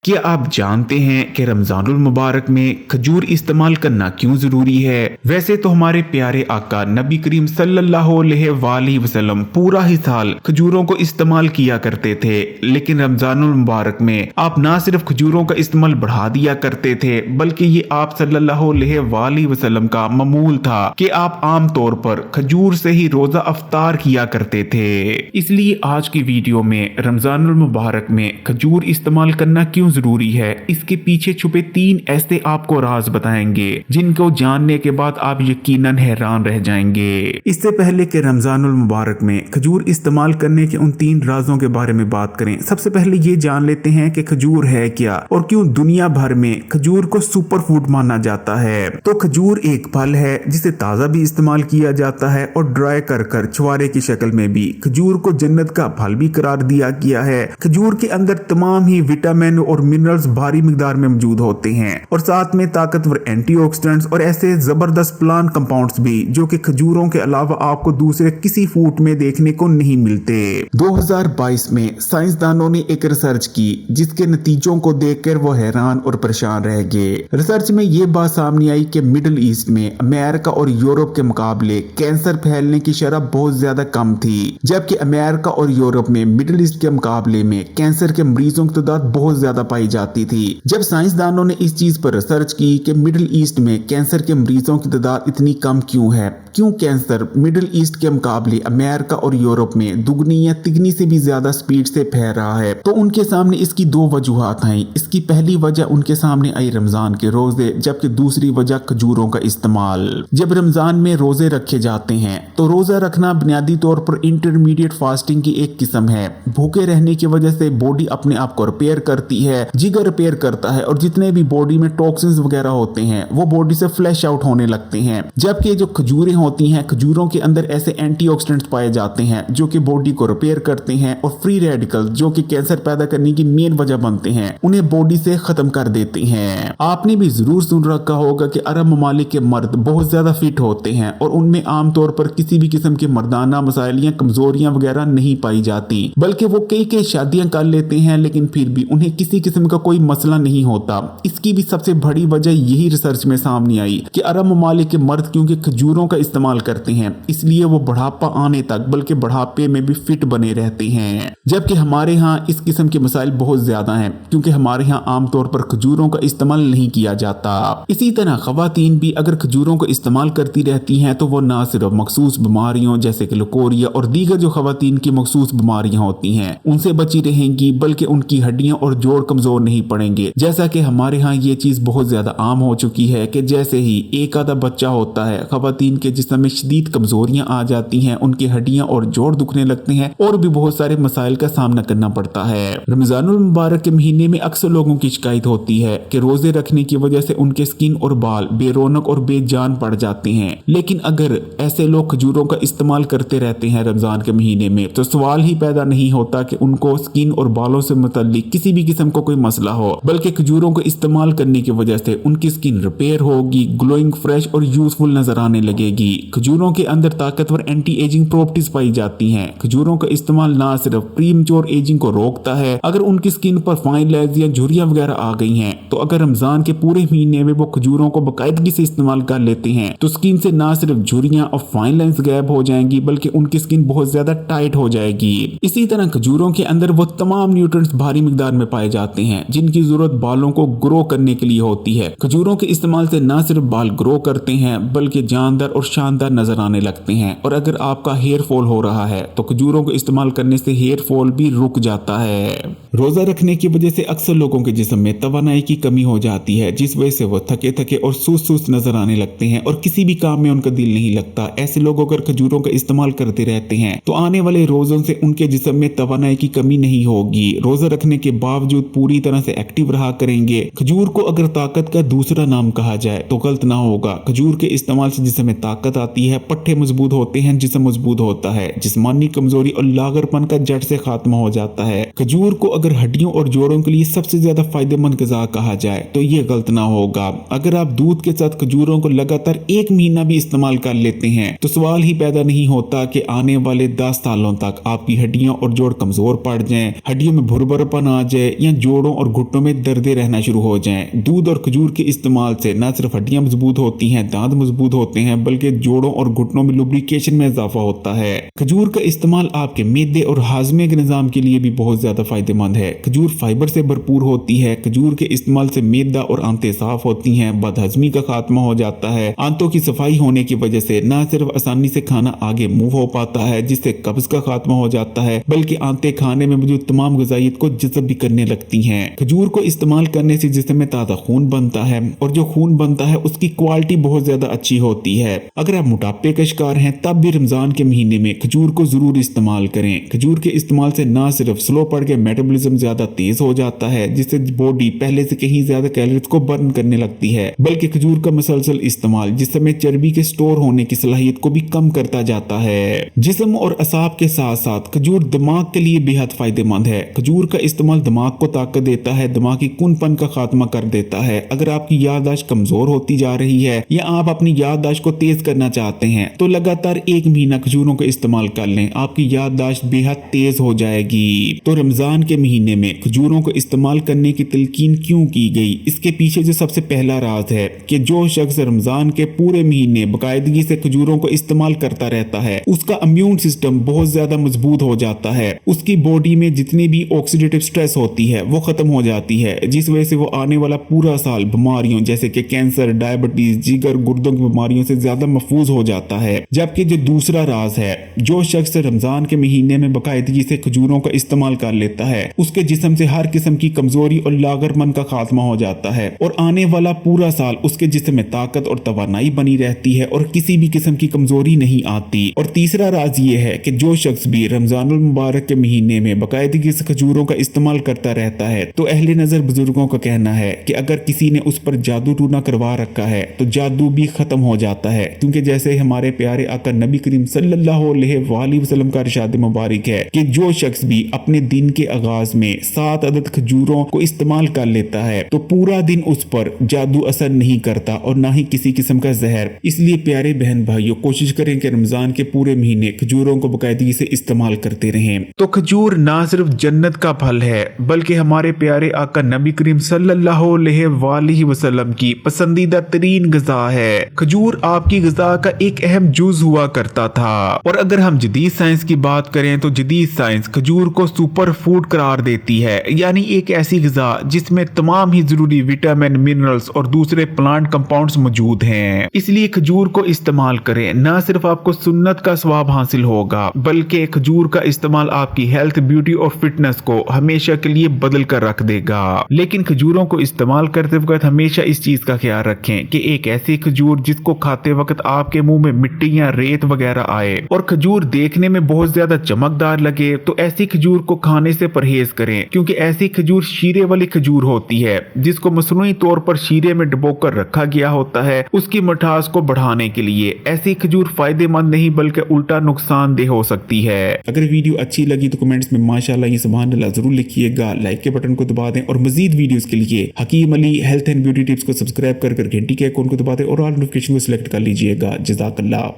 क्या आप जानते हैं कि रमजानुल मुबारक में खजूर इस्तेमाल करना क्यों जरूरी है? वैसे तो हमारे प्यारे आका नबी करीम सल्लल्लाहु अलैहि वसल्लम पूरा ही साल खजूरों को इस्तेमाल किया करते थे, लेकिन रमजानुल मुबारक में आप ना सिर्फ खजूरों का इस्तेमाल बढ़ा दिया करते थे, बल्कि ये आप सल्लल्लाहु अलैहि वसल्लम का मामूल था कि आप आम तौर पर खजूर से ही रोजा अफ्तार किया करते थे। इसलिए आज की वीडियो में रमजानुल मुबारक में खजूर इस्तेमाल करना क्यों जरूरी है, इसके पीछे छुपे 3 ऐसे आपको राज बताएंगे जिनको जानने के बाद आप यकीनन हैरान रह जाएंगे। इससे पहले कि रमजानुल मुबारक में खजूर इस्तेमाल करने के उन 3 राजों के बारे में बात करें, सबसे पहले ये जान लेते हैं कि खजूर है क्या और क्यों दुनिया भर में खजूर को सुपर फूड माना जाता है। तो खजूर एक फल है जिसे ताजा भी इस्तेमाल किया जाता है और ड्राई कर छुआरे की शक्ल में भी खजूर को जन्नत का फल भी करार दिया गया है। खजूर के अंदर तमाम ही विटामिन और मिनरल्स भारी मिकदार में मौजूद होते हैं और साथ में ताकतवर एंटीऑक्सीडेंट्स और ऐसे जबरदस्त प्लांट कंपाउंड्स भी जो कि खजूरों के अलावा आपको दूसरे किसी फूड में देखने को नहीं मिलते। 2022 में साइंसदानों ने एक रिसर्च की जिसके नतीजों को देखकर वो हैरान और परेशान रह गए। रिसर्च में ये बात सामने आई कि मिडिल ईस्ट में अमेरिका और यूरोप के मुकाबले कैंसर फैलने की शरह बहुत ज्यादा कम थी, जबकि अमेरिका और यूरोप में मिडिल ईस्ट के मुकाबले में कैंसर के मरीजों की तादाद बहुत ज्यादा पाई जाती थी। जब साइंसदानों ने इस चीज पर रिसर्च की कि मिडिल ईस्ट में कैंसर के मरीजों की तादाद इतनी कम क्यों है, क्यों कैंसर मिडिल ईस्ट के मुकाबले अमेरिका और यूरोप में दुगनी या तिगनी से भी ज्यादा स्पीड से फैल रहा है, तो उनके सामने इसकी 2 वजूहात आई। इसकी पहली वजह उनके सामने आई रमजान के रोजे, जबकि दूसरी वजह खजूरों का इस्तेमाल। जब रमजान में रोजे रखे जाते हैं तो रोजा रखना बुनियादी तौर पर इंटरमीडिएट फास्टिंग की एक किस्म है। भूखे रहने की वजह से बॉडी अपने आप को रिपेयर करती है, जिगर रिपेयर करता है और जितने भी बॉडी में टॉक्सिन्स वगैरह होते हैं वो बॉडी से फ्लैश आउट होने लगते हैं। जबकि जो खजूरें होती हैं, खजूरों के अंदर ऐसे एंटीऑक्सीडेंट्स पाए जाते हैं जो कि बॉडी को रिपेयर करते हैं और फ्री रेडिकल जो कि कैंसर पैदा करने की मेन वजह बनते हैं उन्हें बॉडी से खत्म कर देते हैं। आपने भी जरूर सुन रखा होगा कि अरब ममालिक के मर्द बहुत ज्यादा फिट होते हैं और उनमें आमतौर पर किसी भी किस्म के मर्दाना मसाइल या कमजोरियां वगैरह नहीं पाई जाती, बल्कि वो कई शादियां कर लेते हैं लेकिन फिर भी उन्हें किसी किस्म का कोई मसला नहीं होता। इसकी भी सबसे बड़ी वजह यही रिसर्च में सामने आई कि अरब ममालिक के मर्द क्योंकि खजूरों का इस्तेमाल करते हैं इसलिए वो बुढ़ापा आने तक बल्कि बुढ़ापे में भी फिट बने रहते हैं, जबकि हमारे यहाँ इस किस्म के मसाइल बहुत ज्यादा हैं क्योंकि हमारे यहाँ आमतौर पर खजूरों का इस्तेमाल नहीं किया जाता। इसी तरह खवातीन भी अगर खजूरों को इस्तेमाल करती रहती हैं तो वो ना सिर्फ मखसूस बीमारियों जैसे कि लकोरिया और दीगर जो खवातीन की मखसूस बीमारियां होती हैं उनसे बची रहेंगी, बल्कि उनकी हड्डियां और जोड़ कमजोर नहीं पड़ेंगे। जैसा कि हमारे यहाँ ये चीज बहुत ज्यादा आम हो चुकी है कि जैसे ही एक आधा बच्चा होता है खवातीन के जिस्म में शदीद कमजोरियां आ जाती हैं, उनकी हड्डियां और जोड़ दुखने लगते हैं और भी बहुत सारे मसाइल का सामना करना पड़ता है। रमजानुल मुबारक के महीने में अक्सर लोगों की शिकायत होती है कि रोजे रखने की वजह से उनके स्किन और बाल बेरौनक और बेजान पड़ जाते हैं, लेकिन अगर ऐसे लोग खजूरों का इस्तेमाल करते रहते हैं रमजान के महीने में तो सवाल ही पैदा नहीं होता कि उनको स्किन और बालों से मुताल्लिक किसी भी किस्म का कोई मसला हो, बल्कि खजूरों को इस्तेमाल करने की वजह से उनकी स्किन रिपेयर होगी, ग्लोइंग, फ्रेश और यूजफुल नजर आने लगेगी। खजूरों के अंदर ताकतवर एंटी एजिंग प्रॉपर्टीज पाई जाती हैं। खजूरों का इस्तेमाल ना सिर्फ प्रीमच्योर एजिंग को रोकता है, अगर उनकी स्किन पर फाइन लाइंस या झुर्रियां वगैरह आ गई हैं तो अगर रमजान के पूरे महीने में वो खजूरों को बाकायदगी से इस्तेमाल कर लेते हैं तो स्किन से ना सिर्फ झुर्रियां और फाइन लाइंस गायब हो जाएंगी बल्कि उनकी स्किन बहुत ज्यादा टाइट हो जाएगी। इसी तरह खजूरों के अंदर वो तमाम न्यूट्रिएंट्स भारी मिकदार में पाए जाते हैं जिनकी जरूरत बालों को ग्रो करने के लिए होती है। खजूरों के इस्तेमाल से न सिर्फ बाल ग्रो करते हैं बल्कि जानदार और शानदार नजर आने लगते हैं। और अगर आपका हेयर फॉल हो रहा है तो खजूरों को इस्तेमाल करने से हेयर फॉल भी रुक जाता है। रोजा रखने की वजह से अक्सर लोगों के जिस्म में तवानाई की कमी हो जाती है, जिस वजह से वो थके थके और सुस्त नजर आने लगते हैं और किसी भी काम में उनका दिल नहीं लगता। ऐसे लोग अगर खजूरों का इस्तेमाल करते रहते हैं तो आने वाले रोजों से उनके जिस्म में तवानाई की कमी नहीं होगी, रोजा रखने के बावजूद पूरी तरह से एक्टिव रहा करेंगे। खजूर को अगर ताकत का दूसरा नाम कहा जाए तो गलत ना होगा। खजूर के इस्तेमाल से जिस्म में ताकत आती है, पट्टे मजबूत होते हैं, जिस्म मजबूत होता है, जिस्मानी कमजोरी और लागरपन का जड़ से खात्मा हो जाता है। खजूर को अगर हड्डियों और जोड़ों के लिए सबसे ज्यादा फायदेमंद ग़िज़ा कहा जाए तो ये गलत ना होगा। अगर आप दूध के साथ खजूरों को लगातार 1 महीना भी इस्तेमाल कर लेते हैं तो सवाल ही पैदा नहीं होता कि आने वाले 10 सालों तक आपकी हड्डियां और जोड़ कमजोर पड़ जाएं, हड्डियों में भुरभुरापन आ जाए या जोड़ जोड़ों और घुटनों में दर्दें रहना शुरू हो जाएं। दूध और खजूर के इस्तेमाल से न सिर्फ हड्डियां मजबूत होती हैं, दांत मजबूत होते हैं, बल्कि जोड़ों और घुटनों में लुब्रिकेशन में इजाफा होता है। खजूर का इस्तेमाल आपके मैदे और हाजमे के निजाम के लिए भी बहुत ज्यादा फायदेमंद है। खजूर फाइबर से भरपूर होती है। खजूर के इस्तेमाल से मैदा और आंतें साफ होती हैं, बदहजमी का खात्मा हो जाता है। आंतों की सफाई होने की वजह से न सिर्फ आसानी से खाना आगे मूव हो पाता है, जिससे कब्ज का खात्मा हो जाता है, बल्कि आंतें खाने में मौजूद तमाम ग़िज़ाइयत को जज़ब भी करने लगती हैं। खजूर को इस्तेमाल करने से जिस्म में ताज़ा खून बनता है और जो खून बनता है उसकी क्वालिटी बहुत ज्यादा अच्छी होती है। अगर आप मोटापे का शिकार हैं तब भी रमजान के महीने में खजूर को जरूर इस्तेमाल करें। खजूर के इस्तेमाल से न सिर्फ स्लो पड़ के मेटाबॉलिज्म ज्यादा तेज हो जाता है, जिससे बॉडी पहले से कहीं ज्यादा कैलोरीज को बर्न करने लगती है, बल्कि खजूर का मुसलसल इस्तेमाल जिसमें चर्बी के स्टोर होने की सलाहियत को भी कम करता जाता है। जिस्म और असाब के साथ साथ खजूर दिमाग के लिए बेहद फायदेमंद है। खजूर का इस्तेमाल दिमाग को ताकत देता है, दिमागी कुनपन का खात्मा कर देता है। अगर आपकी याददाश्त कमजोर होती जा रही है या आप अपनी याददाश्त को तेज करना चाहते हैं तो लगातार 1 महीना खजूरों का इस्तेमाल कर लें, आपकी याददाश्त बेहद तेज हो जाएगी। तो रमजान के महीने में खजूरों को इस्तेमाल करने की तलकीन क्यों की गई? इसके पीछे जो सबसे पहला राज है कि जो शख्स रमजान के पूरे महीने बाकायदगी से खजूरों को इस्तेमाल करता रहता है उसका इम्यून सिस्टम बहुत ज्यादा मजबूत हो जाता है। उसकी बॉडी में जितनी भी ऑक्सीडेटिव स्ट्रेस होती है वो खत्म हो जाती है, जिस वजह से वो आने वाला पूरा साल बीमारियों जैसे कि कैंसर, डायबिटीज, जिगर, गुर्दों की बीमारियों से ज्यादा महफूज हो जाता है। जबकि जो दूसरा राज है, जो शख्स रमजान के महीने में बाकायदगी से खजूरों का इस्तेमाल कर लेता है उसके जिस्म से हर किस्म की कमजोरी और लागरमन का खात्मा हो जाता है और आने वाला पूरा साल उसके जिस्म में ताकत और तवानाई बनी रहती है और किसी भी किस्म की कमजोरी नहीं आती। और तीसरा राज ये है कि जो शख्स भी रमजानुल मुबारक के महीने में बाकायदगी से खजूरों का इस्तेमाल करता रहता है तो अहले नजर बुजुर्गों का कहना है कि अगर किसी ने उस पर जादू टूना करवा रखा है तो जादू भी खत्म हो जाता है, क्योंकि जैसे हमारे प्यारे आका नबी करीम सल्लल्लाहु अलैहि वसल्लम का इरशाद मुबारक है कि जो शख्स भी अपने दिन के आगाज में 7 अदद खजूरों को इस्तेमाल कर लेता है तो पूरा दिन उस पर जादू असर नहीं करता और ना ही किसी किस्म का जहर। इसलिए प्यारे बहन भाइयों, कोशिश करें कि रमजान के पूरे महीने खजूरों को बाकायदगी से इस्तेमाल करते रहें। तो खजूर ना सिर्फ जन्नत का फल है बल्कि हमारे प्यारे आका नबी करीम सल्लल्लाहु अलैहि वसल्लम की पसंदीदा तरीन ग़िज़ा है। खजूर आपकी ग़िज़ा का एक अहम जुज़ हुआ करता था और अगर हम जदीद साइंस की बात करें तो जदीद साइंस खजूर को सुपर फूड करार देती है, यानी एक ऐसी ग़िज़ा जिसमें तमाम ही जरूरी विटामिन, मिनरल्स और दूसरे प्लांट कंपाउंड्स मौजूद हैं। इसलिए खजूर को इस्तेमाल करें, न सिर्फ आपको सुन्नत का स्वाब हासिल होगा बल्कि खजूर का इस्तेमाल आपकी हेल्थ, ब्यूटी और फिटनेस को हमेशा के लिए बदल कर रख देगा। लेकिन खजूरों को इस्तेमाल करते वक्त हमेशा इस चीज का ख्याल रखें कि एक ऐसी खजूर जिसको खाते वक्त आपके मुंह में मिट्टी या रेत वगैरह आए और खजूर देखने में बहुत ज्यादा चमकदार लगे तो ऐसी खजूर को खाने से परहेज करें, क्योंकि ऐसी खजूर शीरे वाली खजूर होती है जिसको मसनूई तौर पर शीरे में डुबोकर रखा गया होता है उसकी मिठास को बढ़ाने के लिए। ऐसी खजूर फायदेमंद नहीं बल्कि उल्टा नुकसानदेह हो सकती है। अगर वीडियो अच्छी लगी तो कमेंट्स में माशाल्लाह या सुभान अल्लाह जरूर लिखिएगा, लाइक के बटन को दबा दें और मजीद वीडियोस के लिए Hakeem Ali health and beauty tips को सब्सक्राइब कर घंटी के आइकन को दबा दें और ऑल नोटिफिकेशन को सिलेक्ट कर लीजिएगा। जज़ाकल्लाह।